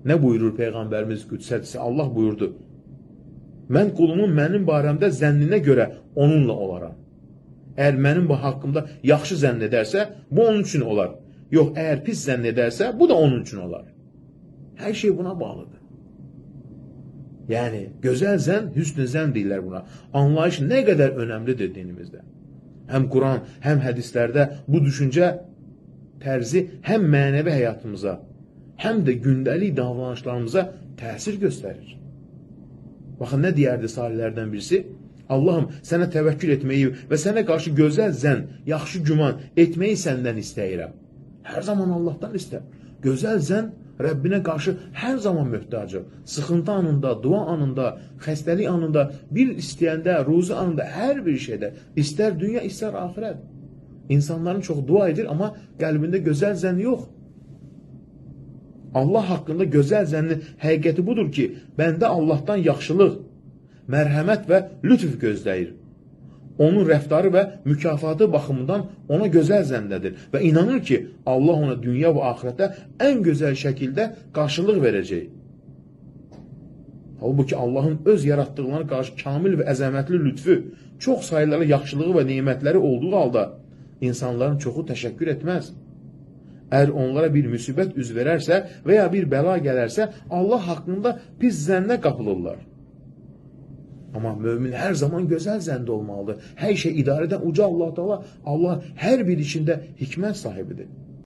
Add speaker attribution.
Speaker 1: Nə buyurur Peyğəmbərimiz Qüdsətsə? Allah buyurdu: mən qulumun mənim barəmdə zənninə görə onunla olaram. Əgər mənim bu haqqımda yaxşı zənn edərsə, bu onun üçün olar. Yox, əgər pis zənn edərsə, bu da onun üçün olar. Hər şey buna bağlıdır. Yəni, gözəl zənn, hüsn-i zənn deyirlər buna. Anlayış nə qədər önəmlidir dinimizdə. Həm Quran, həm hədislərdə bu düşüncə tərzi həm mənəvi həyatımıza, həm də gündəlik davranışlarımıza təsir göstərir. Baxın, nə deyərdi salihlərdən birisi? Allahım, sənə təvəkkül etməyi və sənə qarşı gözəl zənn, yaxşı güman etməyi səndən istəyirəm. Hər zaman Allahdan istə. Gözəl zənn Rəbbinə qarşı hər zaman möhtacı. Sıxıntı anında, dua anında, xəstəlik anında, bir istəyəndə, ruzi anında, hər bir şeydə, istər dünya, istər axirət. İnsanların çox dua edir, amma qəlbində gözəl zənn yox. Allah haqqında gözəl zənnin həqiqəti budur ki, bəndə Allahdan yaxşılıq, mərhəmət və lütf gözləyir. Onun rəftarı və mükafatı baxımından ona gözəl zənnədir və inanır ki, Allah ona dünya və axirətdə ən gözəl şəkildə qarşılıq verəcək. Halbuki Allahın öz yaratdıqlarına qarşı kamil və əzəmətli lütfü, çox sayıları yaxşılığı və nemətləri olduğu halda insanların çoxu təşəkkür etməz. Əgər onlara bir müsibət üz verərsə və ya bir bəla gələrsə, Allah haqqında pis zənnə qapılırlar. Amma mömin hər zaman gözəl zəndə olmalıdır. Hər şey idarədən uca Allah-u Teala, Allah hər bir içində hikmət sahibidir.